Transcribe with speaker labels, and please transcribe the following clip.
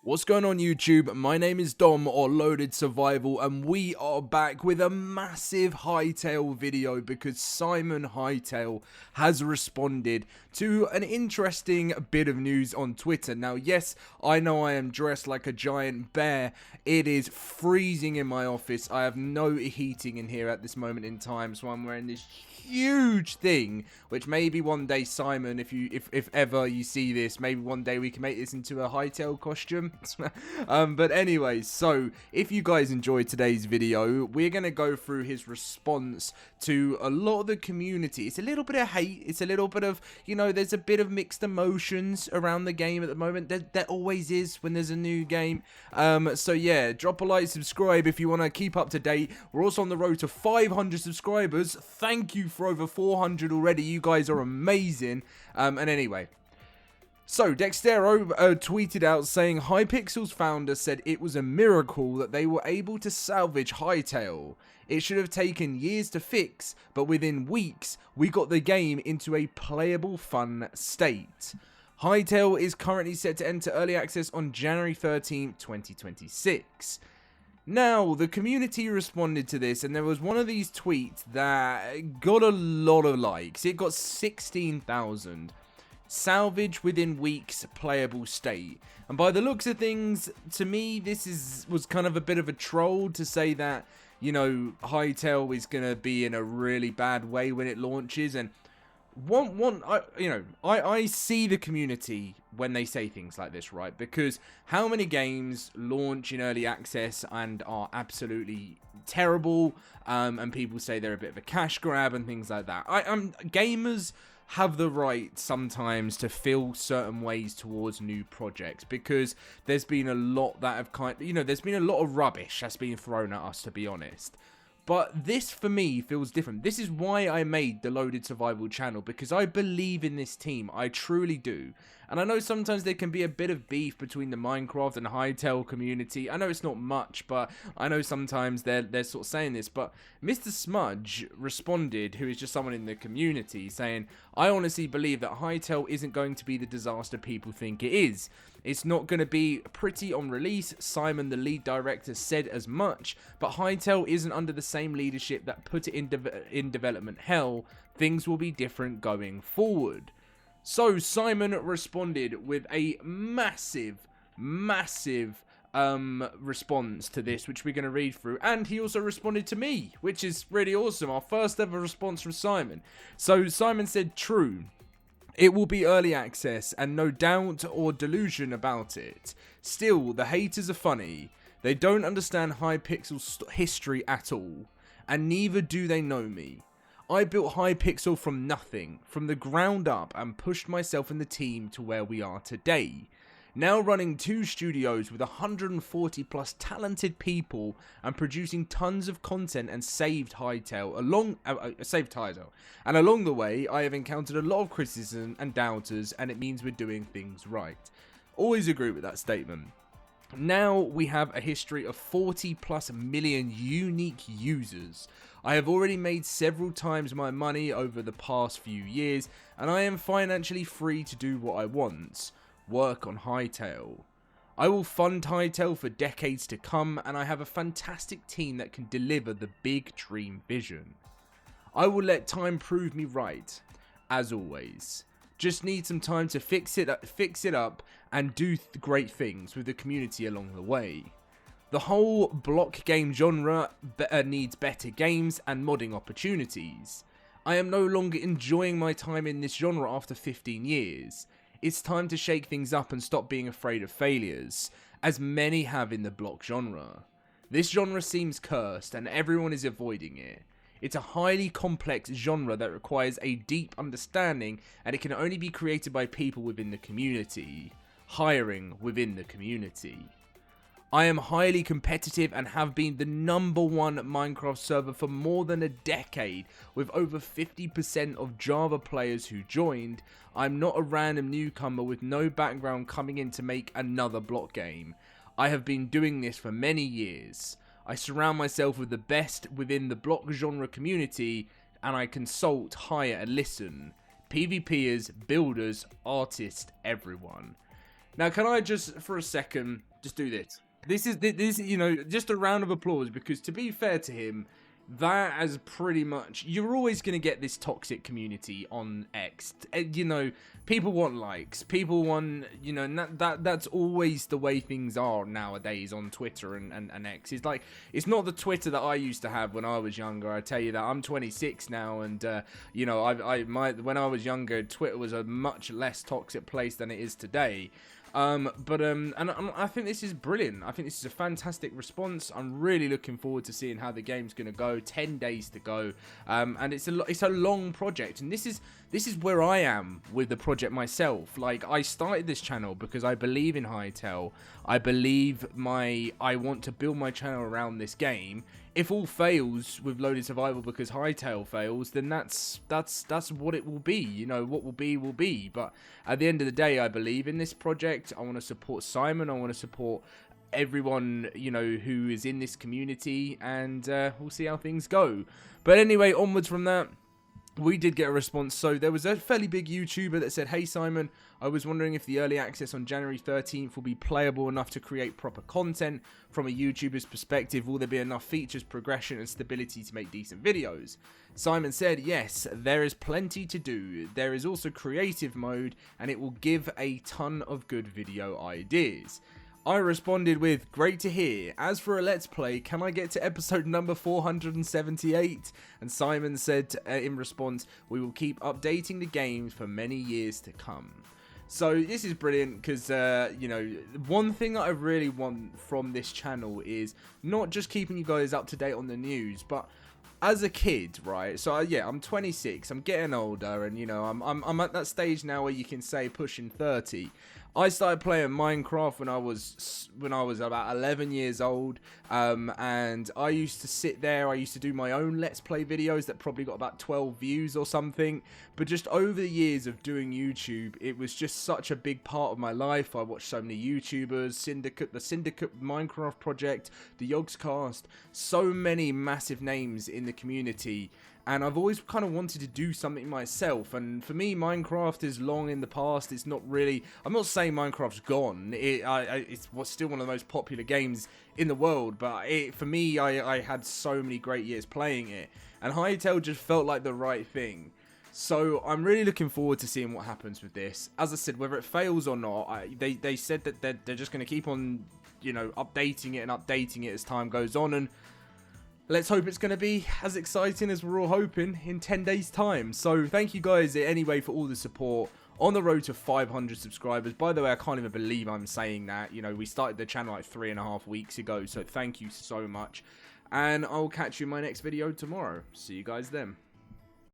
Speaker 1: What's going on YouTube? My name is Dom or LoadedSurvival and we are back with a massive Hytale video because Simon Hytale has responded to an interesting bit of news on Twitter. Now yes, I know I am dressed like a giant bear. It is freezing in my office. I have no heating in here at this moment in time, so I'm wearing this huge thing, which maybe one day, Simon, if ever you see this, maybe one day we can make this into a Hytale costume. But anyway, so if you guys enjoyed today's video, we're gonna go through his response to a lot of the community. It's a little bit of hate, it's a little bit of, you know, there's a bit of mixed emotions around the game at the moment. There always is when there's a new game. So yeah, drop a like, subscribe if you want to keep up to date. We're also on the road to 500 subscribers. Thank you for over 400 already. You guys are amazing. And anyway, so Dextero tweeted out saying Hypixel's founder said it was a miracle that they were able to salvage Hytale. It should have taken years to fix, but within weeks we got the game into a playable, fun state. Hytale is currently set to enter early access on January 13th, 2026. Now, the community responded to this, and there was one of these tweets that got a lot of likes. It got 16,000. Salvage within weeks, playable state. And by the looks of things, to me, this was kind of a bit of a troll to say that, you know, Hytale is going to be in a really bad way when it launches. And I see the community when they say things like this, right? Because how many games launch in early access and are absolutely terrible, and people say they're a bit of a cash grab and things like that. Gamers have the right sometimes to feel certain ways towards new projects, because there's been a lot that have there's been a lot of rubbish that's been thrown at us, to be honest. But this, for me, feels different. This is why I made the LoadedSurvival channel, because I believe in this team. I truly do. And I know sometimes there can be a bit of beef between the Minecraft and Hytale community. I know it's not much, but I know sometimes they're sort of saying this. But Mr. Smudge responded, who is just someone in the community, saying, I honestly believe that Hytale isn't going to be the disaster people think it is. It's not going to be pretty on release. Simon, the lead director, said as much, but Hytale isn't under the same leadership that put it in development hell. Things will be different going forward. So Simon responded with a massive response to this, which we're going to read through, and he also responded to me, which is really awesome. Our first ever response from Simon. So Simon said, true. It will be early access, and no doubt or delusion about it. Still, the haters are funny. They don't understand Hypixel's history at all, and neither do they know me. I built Hypixel from nothing, from the ground up, and pushed myself and the team to where we are today. Now running 2 studios with 140 plus talented people and producing tons of content, and saved Hytale and along the way I have encountered a lot of criticism and doubters, and it means we're doing things right. Always agree with that statement. Now we have a history of 40 plus million unique users. I have already made several times my money over the past few years, and I am financially free to do what I want. Work on Hytale. I will fund Hytale for decades to come, and I have a fantastic team that can deliver the big dream vision. I will let time prove me right, as always. Just need some time to fix it up and do great things with the community along the way. The whole block game genre needs better games and modding opportunities. I am no longer enjoying my time in this genre after 15 years. It's time to shake things up and stop being afraid of failures, as many have in the block genre. This genre seems cursed and everyone is avoiding it. It's a highly complex genre that requires a deep understanding, and it can only be created by people within the community. Hiring within the community. I am highly competitive and have been the #1 Minecraft server for more than a decade, with over 50% of Java players who joined. I'm not a random newcomer with no background coming in to make another block game. I have been doing this for many years. I surround myself with the best within the block genre community, and I consult, hire and listen. PvPers, builders, artists, everyone. Now, can I just, for a second, just do this? This is, you know, just a round of applause, because to be fair to him, that has pretty much, you're always going to get this toxic community on X. You know, people want likes, people want, you know, that's always the way things are nowadays on Twitter and X. It's like, it's not the Twitter that I used to have when I was younger. I tell you that. I'm 26 now, and you know, when I was younger, Twitter was a much less toxic place than it is today. And I think this is brilliant. I think this is a fantastic response. I'm really looking forward to seeing how the game's going to go. 10 days to go, and it's a long project, and this is where I am with the project myself. Like, I started this channel because I believe in Hytale. I want to build my channel around this game. If all fails with LoadedSurvival because Hytale fails, then that's what it will be. You know, what will be will be. But at the end of the day, I believe in this project. I want to support Simon. I want to support everyone, you know, who is in this community, and we'll see how things go. But anyway, onwards from that, we did get a response. So there was a fairly big YouTuber that said, "Hey Simon, I was wondering if the early access on January 13th will be playable enough to create proper content. From a YouTuber's perspective, will there be enough features, progression and stability to make decent videos?" Simon said, "Yes, there is plenty to do. There is also creative mode, and it will give a ton of good video ideas." I responded with, "Great to hear. As for a let's play, can I get to episode number 478? And Simon said in response, "We will keep updating the games for many years to come." So this is brilliant, because, you know, one thing that I really want from this channel is not just keeping you guys up to date on the news, but as a kid, right? So yeah, I'm 26. I'm getting older, and you know, I'm at that stage now where you can say pushing 30. I started playing Minecraft when I was about 11 years old, and I used to sit there. I used to do my own Let's Play videos that probably got about 12 views or something. But just over the years of doing YouTube, it was just such a big part of my life. I watched so many YouTubers, the Syndicate Minecraft project, the Yogscast, so many massive names in the community. And I've always kind of wanted to do something myself. And for me, Minecraft is long in the past. It's not really, I'm not saying Minecraft's gone. It's still one of the most popular games in the world. But for me, I had so many great years playing it. And Hytale just felt like the right thing. So I'm really looking forward to seeing what happens with this. As I said, whether it fails or not, they said that they're just going to keep on, you know, updating it as time goes on. And let's hope it's going to be as exciting as we're all hoping in 10 days time. So thank you guys anyway for all the support on the road to 500 subscribers. By the way, I can't even believe I'm saying that. You know, we started the channel like 3.5 weeks ago. So thank you so much. And I'll catch you in my next video tomorrow. See you guys then.